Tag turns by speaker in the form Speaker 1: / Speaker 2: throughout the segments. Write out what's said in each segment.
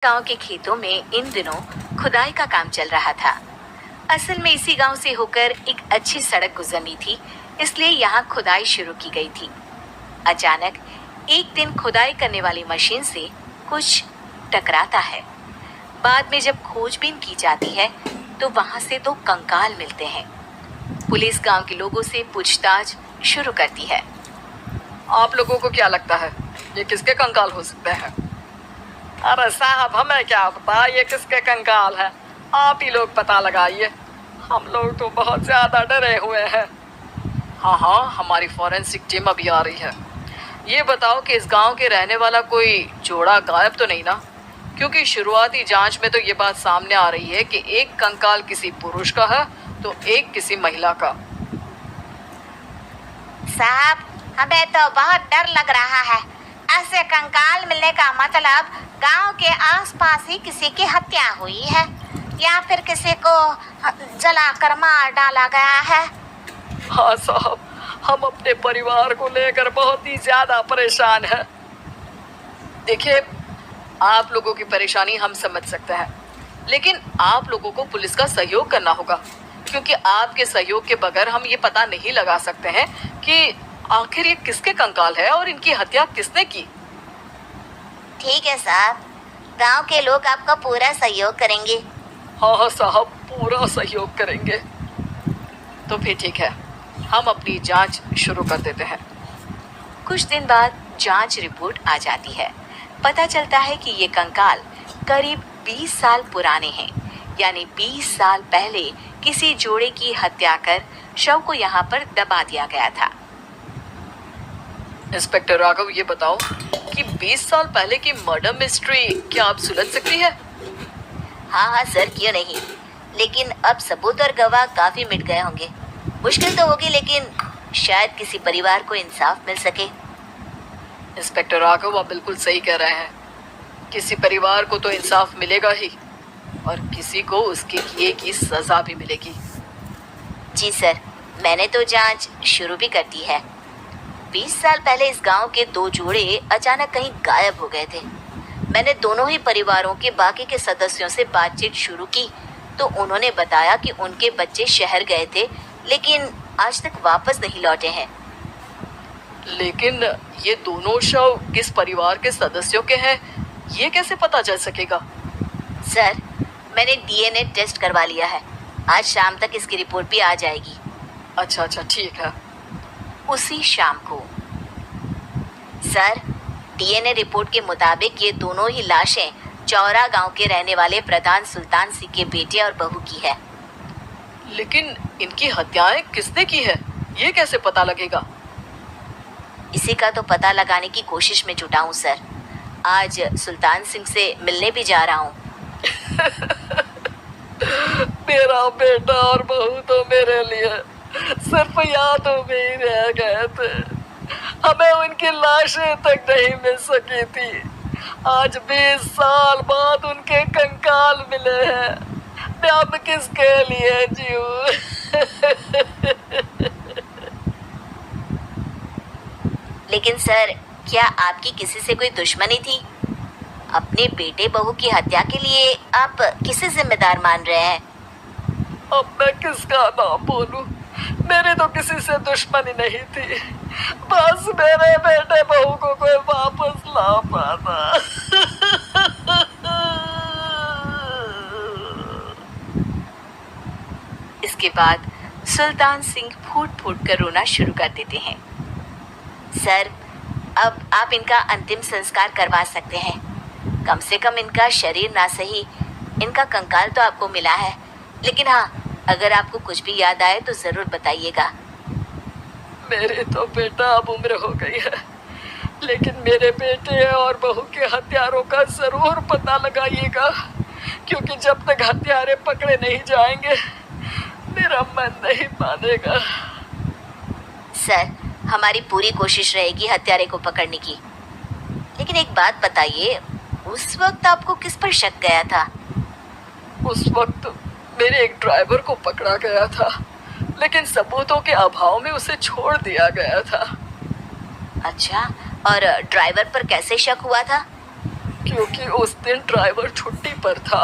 Speaker 1: गांव के खेतों में इन दिनों खुदाई का काम चल रहा था। असल में इसी गांव से होकर एक अच्छी सड़क गुजरनी थी, इसलिए यहाँ खुदाई शुरू की गई थी। अचानक एक दिन खुदाई करने वाली मशीन से कुछ टकराता है। बाद में जब खोजबीन की जाती है तो वहां से दो कंकाल मिलते हैं। पुलिस गांव के लोगों से पूछताछ शुरू करती है।
Speaker 2: आप लोगों को क्या लगता है ये किसके कंकाल हो सकते हैं? अरे साहब, हमें क्या पता ये किसके कंकाल है, आप ही लोग पता लगाइए। हम लोग तो बहुत ज्यादा डरे हुए हैं। हाँ, हमारी फॉरेंसिक टीम अभी आ रही है। ये बताओ कि इस गांव के रहने वाला कोई जोड़ा गायब तो नहीं ना? क्योंकि शुरुआती जांच में तो ये बात सामने आ रही है कि एक कंकाल किसी पुरुष का है तो एक किसी महिला का।
Speaker 3: साहब, हमें तो बहुत डर लग रहा है। ऐसे कंकाल मिलने का मतलब गांव के आसपास ही किसी की हत्या हुई है या फिर किसी को जलाकर मार डाला गया है।
Speaker 2: हाँ साहब, हम अपने परिवार को लेकर बहुत ही ज्यादा परेशान हैं। देखिए, आप लोगों की परेशानी हम समझ सकते हैं, लेकिन आप लोगों को पुलिस का सहयोग करना होगा, क्योंकि आपके सहयोग के बगैर हम ये पता नहीं लगा सकते हैं कि आखिर ये किसके कंकाल है और इनकी हत्या किसने की।
Speaker 3: ठीक है साहब, गांव के लोग आपका पूरा सहयोग करेंगे।
Speaker 2: हाँ साहब, पूरा सहयोग करेंगे। तो फिर ठीक है, हम अपनी जांच शुरू कर देते हैं।
Speaker 1: कुछ दिन बाद जांच रिपोर्ट आ जाती है। पता चलता है कि ये कंकाल करीब 20 साल पुराने हैं, यानी 20 साल पहले किसी जोड़े की हत्या कर शव को यहाँ पर दबा दिया गया था।
Speaker 2: इंस्पेक्टर राघव, ये बताओ कि 20 साल पहले की मर्डर मिस्ट्री क्या आप सुलझ सकती है?
Speaker 3: हाँ सर, क्यों नहीं, लेकिन अब सबूत और गवाह काफी मिट गए होंगे। मुश्किल तो होगी, लेकिन शायद किसी परिवार को इंसाफ मिल सके।
Speaker 2: इंस्पेक्टर राघव, आप बिल्कुल सही कह रहे हैं। किसी परिवार को तो इंसाफ मिलेगा ही और किसी को उसके किए की सजा भी मिलेगी।
Speaker 3: जी सर, मैंने तो जांच शुरू भी कर दी है। 20 साल पहले इस गांव के दो जोड़े अचानक कहीं गायब हो गए थे। मैंने दोनों ही परिवारों के बाकी के सदस्यों से बातचीत शुरू की तो उन्होंने बताया कि उनके बच्चे शहर गए थे, लेकिन आज तक वापस नहीं लौटे हैं।
Speaker 2: लेकिन ये दोनों शव किस परिवार के सदस्यों के हैं, ये कैसे पता चल सकेगा?
Speaker 3: सर, मैंने डीएनए टेस्ट करवा लिया है। आज शाम तक इसकी रिपोर्ट भी आ जाएगी।
Speaker 2: अच्छा, ठीक है।
Speaker 1: उसी शाम को
Speaker 3: सर, डीएनए रिपोर्ट के मुताबिक ये दोनों ही लाशें चौरा गांव के रहने वाले प्रधान सुल्तान सिंह के बेटे और बहू की है।
Speaker 2: लेकिन इनकी हत्याएं किसने की है, ये कैसे पता लगेगा?
Speaker 3: इसी का तो पता लगाने की कोशिश में जुटा हूँ सर। आज सुल्तान सिंह से मिलने भी जा रहा हूँ।
Speaker 2: मेरा बेटा और बहू तो मेरे लिए सिर्फ यादों में ही रह गए थे। हमें उनकी लाशें तक नहीं मिल सकी थी। आज 20 साल बाद उनके कंकाल मिले हैं। मैं अब किसके लिए जीऊं?
Speaker 3: लेकिन सर, क्या आपकी किसी से कोई दुश्मनी थी? अपने बेटे बहू की हत्या के लिए आप किसे जिम्मेदार मान रहे हैं?
Speaker 2: अब मैं किसका नाम बोलूं? मेरी तो किसी से दुश्मनी नहीं थी, बस मेरे बेटे बहू को कोई वापस ला पाता।
Speaker 1: इसके बाद सुल्तान सिंह फूट फूट कर रोना शुरू कर देते हैं।
Speaker 3: सर, अब आप इनका अंतिम संस्कार करवा सकते हैं। कम से कम इनका शरीर ना सही, इनका कंकाल तो आपको मिला है। लेकिन हाँ, अगर आपको कुछ भी याद आए तो जरूर बताइएगा।
Speaker 2: मेरी तो बेटा अब उम्र हो गई है, लेकिन मेरे बेटे और बहू के हत्यारों का जरूर पता लगाइएगा, क्योंकि जब तक हत्यारे पकड़े नहीं जाएंगे मेरा मन नहीं मानेगा।
Speaker 3: सर, हमारी पूरी कोशिश रहेगी हत्यारे को पकड़ने की। लेकिन एक बात बताइए, उस वक्त आपको किस पर शक गया था?
Speaker 2: उस वक्त मेरे एक ड्राइवर को पकड़ा गया था, लेकिन सबूतों के अभाव में उसे छोड़ दिया गया था।
Speaker 3: अच्छा, और ड्राइवर पर कैसे शक हुआ था?
Speaker 2: क्योंकि उस दिन ड्राइवर छुट्टी पर था।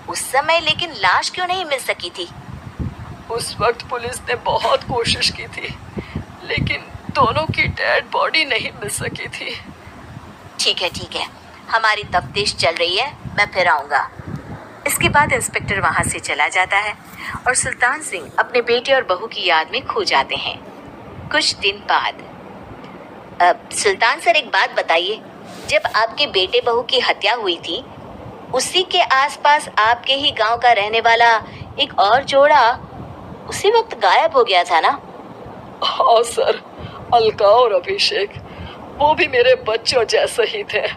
Speaker 3: उस समय लेकिन लाश क्यों नहीं मिल सकी थी?
Speaker 2: उस वक्त पुलिस ने बहुत कोशिश की थी, लेकिन दोनों की डेड बॉडी नहीं मिल सकी थी।
Speaker 3: ठीक है, हमारी तफ्तीश चल रही है, मैं फिर आऊंगा।
Speaker 1: इसके बाद इंस्पेक्टर वहां से चला जाता है और सुल्तान सिंह अपने बेटे और बहू की याद में खो जाते हैं। कुछ दिन बाद
Speaker 3: सुल्तान सर, एक बात बताइए, जब आपके बेटे बहू की हत्या हुई थी, उसी के आसपास आपके ही गांव का रहने वाला एक और जोड़ा उसी वक्त गायब हो गया था ना?
Speaker 2: हाँ सर, अलका और अभिषेक, वो भी मेरे बच्चों जैसे ही थे।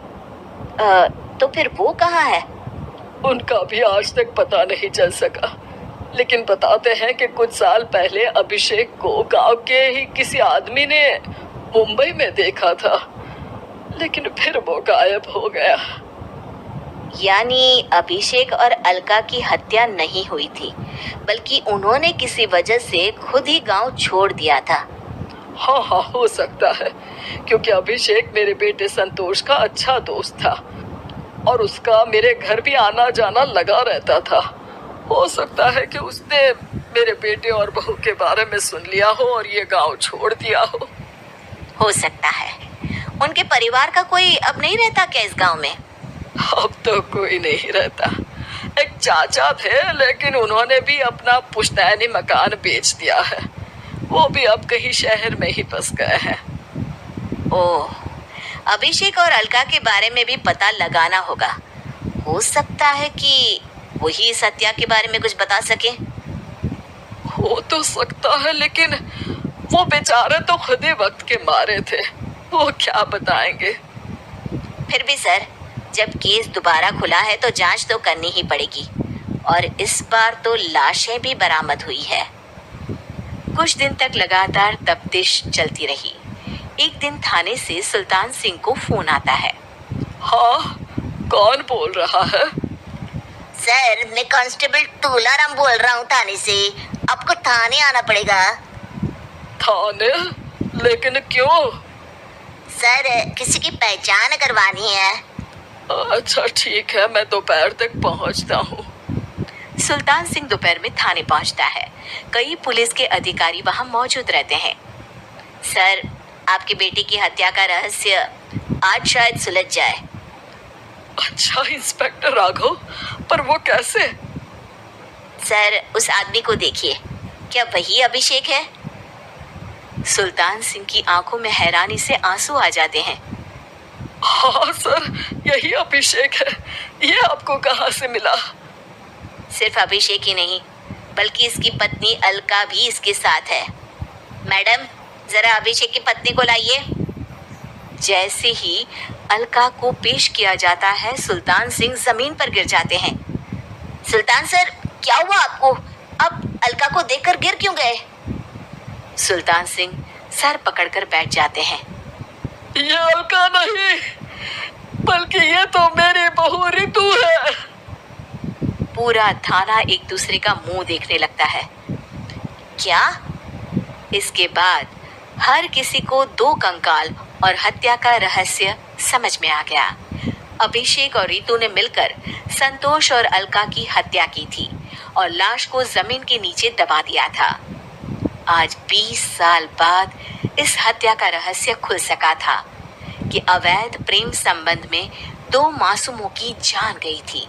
Speaker 3: तो फिर वो कहाँ है?
Speaker 2: उनका भी आज तक पता नहीं चल सका, लेकिन बताते हैं कि कुछ साल पहले अभिषेक को गांव के ही किसी आदमी ने मुंबई में देखा था, लेकिन फिर वो गायब हो गया।
Speaker 3: यानी अभिषेक और अलका की हत्या नहीं हुई थी, बल्कि उन्होंने किसी वजह से खुद ही गांव छोड़ दिया था।
Speaker 2: हाँ, हो सकता है, क्योंकि अभिषेक मेरे बेटे संतोष का अच्छा दोस्त था और उसका मेरे घर भी आना जाना लगा रहता था। हो सकता है कि उसने मेरे बेटे और बहू के बारे में सुन लिया हो और ये गांव छोड़ दिया हो
Speaker 3: सकता है। उनके परिवार का कोई अब नहीं रहता क्या इस गांव में?
Speaker 2: अब तो कोई नहीं रहता। एक चाचा थे, लेकिन उन्होंने भी अपना पुश्तैनी मकान बेच दिया है। वो भी अब कहीं शहर में ही बस गए हैं।
Speaker 3: ओह, अभिषेक और अलका के बारे में भी पता लगाना होगा। हो सकता है कि वही इस हत्या के बारे में कुछ बता सके।
Speaker 2: हो तो सकता है, लेकिन वो बेचारे तो खुद ही वक्त के मारे थे, वो क्या बताएंगे।
Speaker 3: फिर भी सर, जब केस दोबारा खुला है तो जांच तो करनी ही पड़ेगी, और इस बार तो लाशें भी बरामद हुई है।
Speaker 1: कुछ दिन तक लगातार तफ्तीश चलती रही। एक दिन थाने से सुल्तान सिंह को फोन आता है।
Speaker 2: हाँ, कौन बोल रहा है?
Speaker 3: सर, मैं कांस्टेबल तुलाराम बोल रहा हूँ थाने से। आपको थाने आना पड़ेगा।
Speaker 2: थाने? लेकिन क्यों?
Speaker 3: सर, किसी की पहचान करवानी है।
Speaker 2: अच्छा ठीक है, मैं दोपहर तक पहुंचता हूँ।
Speaker 1: सुल्तान सिंह दोपहर में थाने पहुंचता है। कई पुलिस के अधिकारी वहां मौजूद रहते हैं।
Speaker 3: सर, आपके बेटे की हत्या का रहस्य आज शायद सुलझ जाए।
Speaker 2: अच्छा इंस्पेक्टर राघव, पर वो कैसे?
Speaker 3: सर, उस आदमी को देखिए, क्या वही अभिषेक है?
Speaker 1: सुल्तान सिंह की आंखों में हैरानी से आंसू आ जाते हैं।
Speaker 2: हाँ सर, यही अभिषेक है। ये आपको कहाँ से मिला?
Speaker 3: सिर्फ अभिषेक ही नहीं, बल्कि इसकी पत्नी अलका भी इसके साथ है। मैडम, जरा अभिषेक की पत्नी को लाइए।
Speaker 1: जैसे ही अलका को पेश किया जाता है, सुल्तान सिंह जमीन पर गिर जाते हैं।
Speaker 3: सुल्तान सर, क्या हुआ आपको? अब अलका को देखकर गिर क्यों गए?
Speaker 1: सुल्तान सिंह सर पकड़कर बैठ जाते हैं।
Speaker 2: ये अलका नहीं, बल्कि ये तो मेरी बहू रितु है।
Speaker 1: पूरा थाना एक दूसरे का मुंह देखने लगता है।
Speaker 3: क्या?
Speaker 1: इसके बाद हर किसी को दो कंकाल और हत्या का रहस्य समझ में आ गया। अभिषेक और रितु ने मिलकर संतोष और अलका की हत्या की थी और लाश को जमीन के नीचे दबा दिया था। आज 20 साल बाद इस हत्या का रहस्य खुल सका था कि अवैध प्रेम संबंध में दो मासूमों की जान गई थी।